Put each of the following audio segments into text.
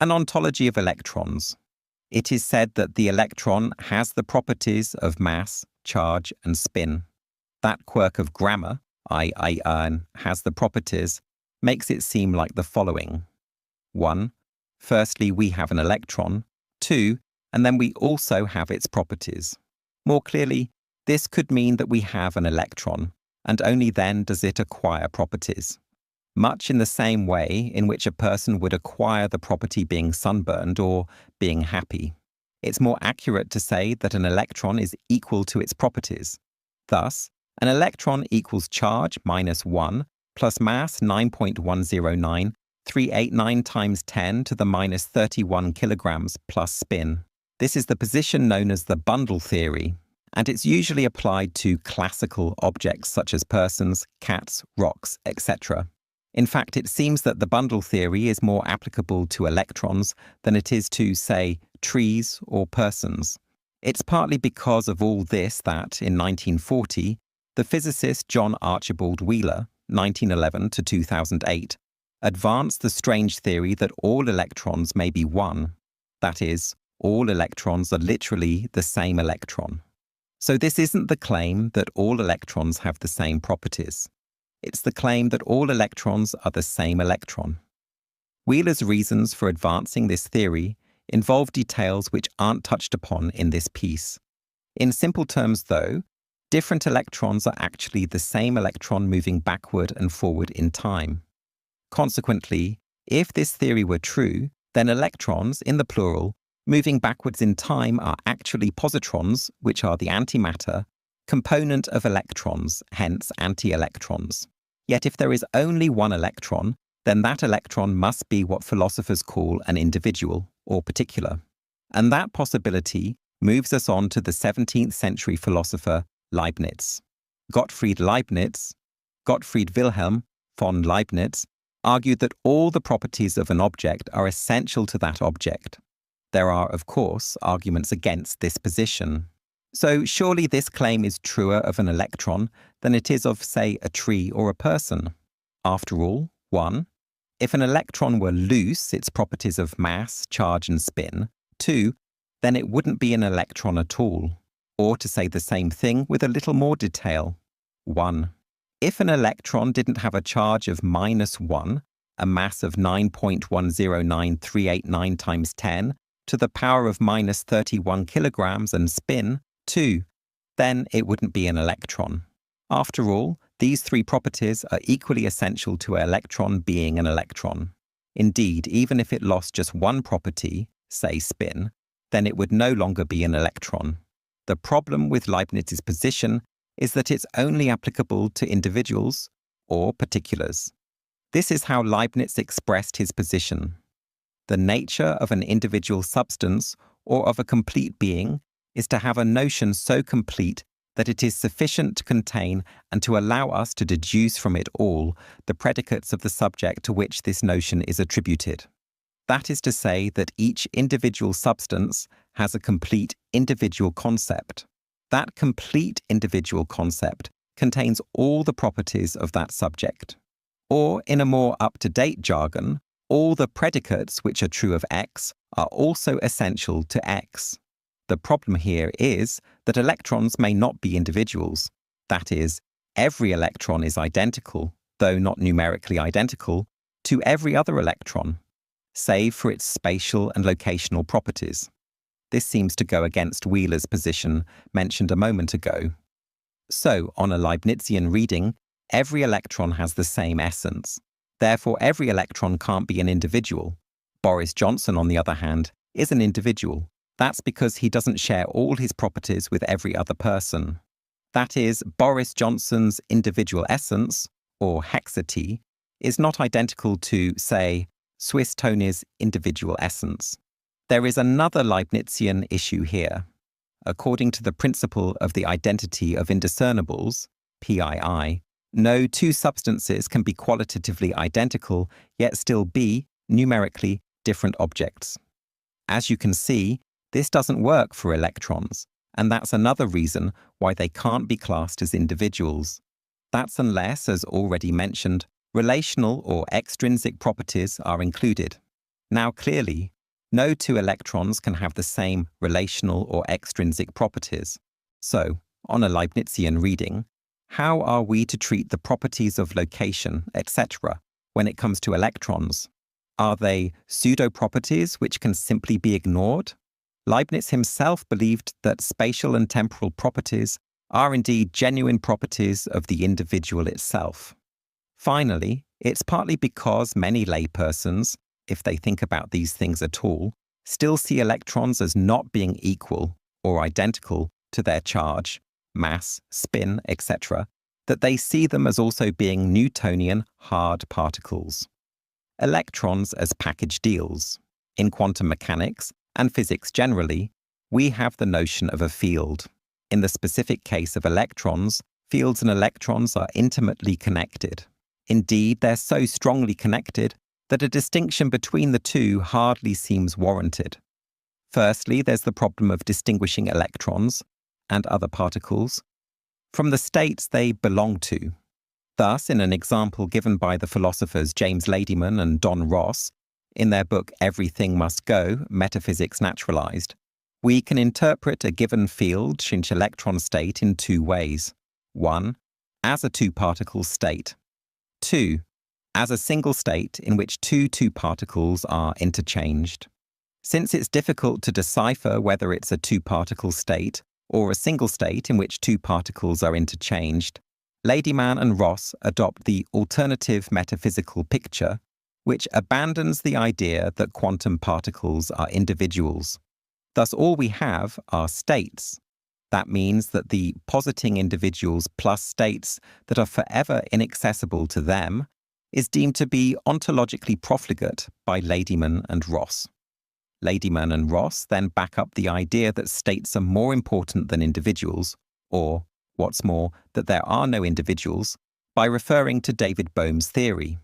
An ontology of electrons. It is said that the electron has the properties of mass, charge, and spin. That quirk of grammar, I has the properties, makes it seem like the following. 1. Firstly, we have an electron. 2. And then we also have its properties. More clearly, this could mean that we have an electron, and only then does it acquire properties. Much in the same way in which a person would acquire the property being sunburned or being happy. It's more accurate to say that an electron is equal to its properties. Thus, an electron equals charge minus 1 plus mass 9.109389 times 10 to the minus 31 kilograms plus spin. This is the position known as the bundle theory, and it's usually applied to classical objects such as persons, cats, rocks, etc. In fact, it seems that the bundle theory is more applicable to electrons than it is to, say, trees or persons. It's partly because of all this that, in 1940, the physicist John Archibald Wheeler, 1911 to 2008, advanced the strange theory that all electrons may be one. That is, all electrons are literally the same electron. So this isn't the claim that all electrons have the same properties. It's the claim that all electrons are the same electron. Wheeler's reasons for advancing this theory involve details which aren't touched upon in this piece. In simple terms, though, different electrons are actually the same electron moving backward and forward in time. Consequently, if this theory were true, then electrons, in the plural, moving backwards in time are actually positrons, which are the antimatter, component of electrons, hence anti-electrons. Yet if there is only one electron, then that electron must be what philosophers call an individual, or particular. And that possibility moves us on to the 17th century philosopher Leibniz. Gottfried Wilhelm von Leibniz argued that all the properties of an object are essential to that object. There are, of course, arguments against this position. So surely this claim is truer of an electron than it is of, say, a tree or a person. After all, 1. If an electron were loose, its properties of mass, charge, and spin. 2. Then it wouldn't be an electron at all. Or to say the same thing with a little more detail. 1. If an electron didn't have a charge of minus 1, a mass of 9.109389 times 10 to the power of minus 31 kilograms and spin, 2, then it wouldn't be an electron. After all, these three properties are equally essential to an electron being an electron. Indeed, even if it lost just one property, say spin, then it would no longer be an electron. The problem with Leibniz's position is that it's only applicable to individuals or particulars. This is how Leibniz expressed his position. The nature of an individual substance or of a complete being is to have a notion so complete that it is sufficient to contain and to allow us to deduce from it all the predicates of the subject to which this notion is attributed. That is to say that each individual substance has a complete individual concept. That complete individual concept contains all the properties of that subject. Or, in a more up-to-date jargon, all the predicates which are true of X are also essential to X. The problem here is that electrons may not be individuals. That is, every electron is identical, though not numerically identical, to every other electron, save for its spatial and locational properties. This seems to go against Wheeler's position mentioned a moment ago. So, on a Leibnizian reading, every electron has the same essence. Therefore, every electron can't be an individual. Boris Johnson, on the other hand, is an individual. That's because he doesn't share all his properties with every other person. That is, Boris Johnson's individual essence, or hexity, is not identical to, say, Swiss Tony's individual essence. There is another Leibnizian issue here. According to the principle of the identity of indiscernibles, PII, no two substances can be qualitatively identical, yet still be, numerically, different objects. As you can see, this doesn't work for electrons, and that's another reason why they can't be classed as individuals. That's unless, as already mentioned, relational or extrinsic properties are included. Now clearly, No two electrons can have the same relational or extrinsic properties. So, on a Leibnizian reading, how are we to treat the properties of location, etc., when it comes to electrons? Are they pseudo-properties which can simply be ignored? Leibniz himself believed that spatial and temporal properties are indeed genuine properties of the individual itself. Finally, it's partly because many laypersons, if they think about these things at all, still see electrons as not being equal or identical to their charge, mass, spin, etc., that they see them as also being Newtonian hard particles. Electrons as package deals. In quantum mechanics and physics generally, we have the notion of a field. In the specific case of electrons, fields and electrons are intimately connected. Indeed, they're so strongly connected that a distinction between the two hardly seems warranted. Firstly, there's the problem of distinguishing electrons and other particles from the states they belong to. Thus, in an example given by the philosophers James Ladyman and Don Ross, in their book Everything Must Go, Metaphysics Naturalized, we can interpret a given field/electron state in two ways. 1. As a two-particle state. 2. As a single state in which two particles are interchanged. Since it's difficult to decipher whether it's a two-particle state or a single state in which two particles are interchanged, Ladyman and Ross adopt the alternative metaphysical picture, which abandons the idea that quantum particles are individuals. Thus, all we have are states. That means that the positing individuals plus states that are forever inaccessible to them is deemed to be ontologically profligate by Ladyman and Ross. Ladyman and Ross then back up the idea that states are more important than individuals, or, what's more, that there are no individuals, by referring to David Bohm's theory.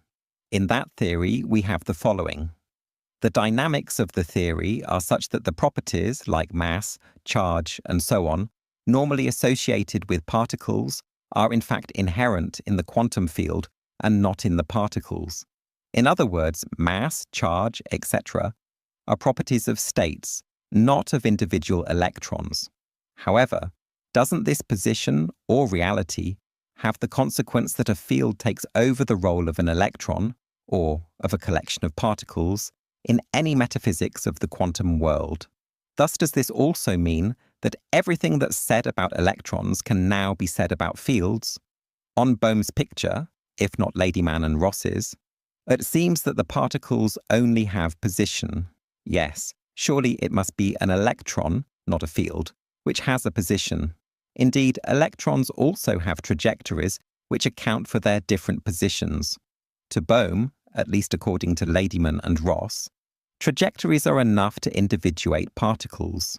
In that theory, we have the following. The dynamics of the theory are such that the properties, like mass, charge, and so on, normally associated with particles, are in fact inherent in the quantum field and not in the particles. In other words, mass, charge, etc., are properties of states, not of individual electrons. However, doesn't this position, or reality, have the consequence that a field takes over the role of an electron, or of a collection of particles, in any metaphysics of the quantum world? Thus does this also mean that everything that's said about electrons can now be said about fields? On Bohm's picture, if not Ladyman and Ross's, it seems that the particles only have position. Yes, surely it must be an electron, not a field, which has a position. Indeed, electrons also have trajectories which account for their different positions. To Bohm, at least according to Ladyman and Ross, trajectories are enough to individuate particles.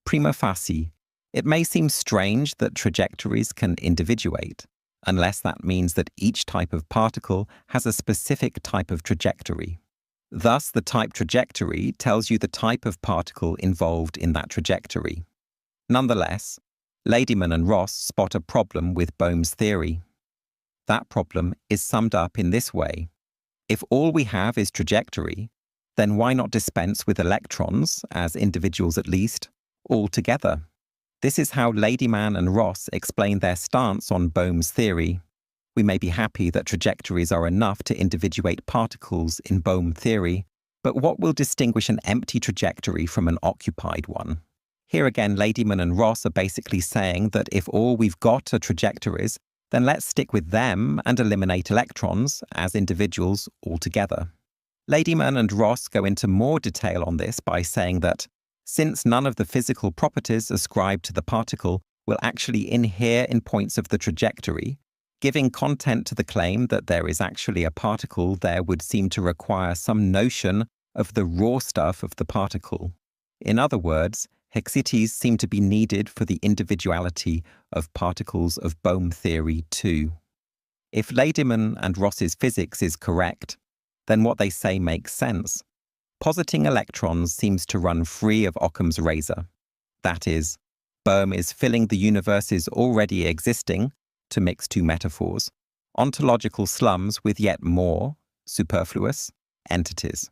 Prima facie, it may seem strange that trajectories can individuate, unless that means that each type of particle has a specific type of trajectory. Thus, the type trajectory tells you the type of particle involved in that trajectory. Nonetheless, Ladyman and Ross spot a problem with Bohm's theory. That problem is summed up in this way. If all we have is trajectory, then why not dispense with electrons, as individuals at least, altogether? This is how Ladyman and Ross explain their stance on Bohm's theory. We may be happy that trajectories are enough to individuate particles in Bohm theory, but what will distinguish an empty trajectory from an occupied one? Here again, Ladyman and Ross are basically saying that if all we've got are trajectories, then let's stick with them and eliminate electrons, as individuals, altogether. Ladyman and Ross go into more detail on this by saying that, since none of the physical properties ascribed to the particle will actually inhere in points of the trajectory, giving content to the claim that there is actually a particle there would seem to require some notion of the raw stuff of the particle. In other words, hexities seem to be needed for the individuality of particles of Bohm theory too. If Ladyman and Ross's physics is correct, then what they say makes sense. Positing electrons seems to run free of Occam's razor. That is, Bohm is filling the universe's already existing, to mix two metaphors, ontological slums with yet more, superfluous, entities.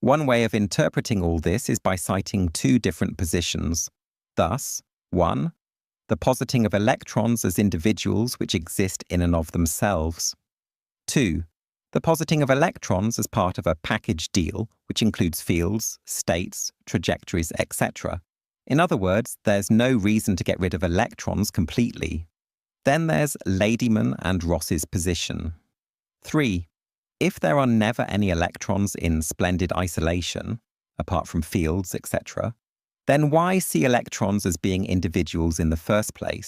One way of interpreting all this is by citing two different positions. Thus, 1. The positing of electrons as individuals which exist in and of themselves. 2. The positing of electrons as part of a package deal, which includes fields, states, trajectories, etc. In other words, there's no reason to get rid of electrons completely. Then there's Ladyman and Ross's position. 3. If there are never any electrons in splendid isolation, apart from fields, etc., then why see electrons as being individuals in the first place?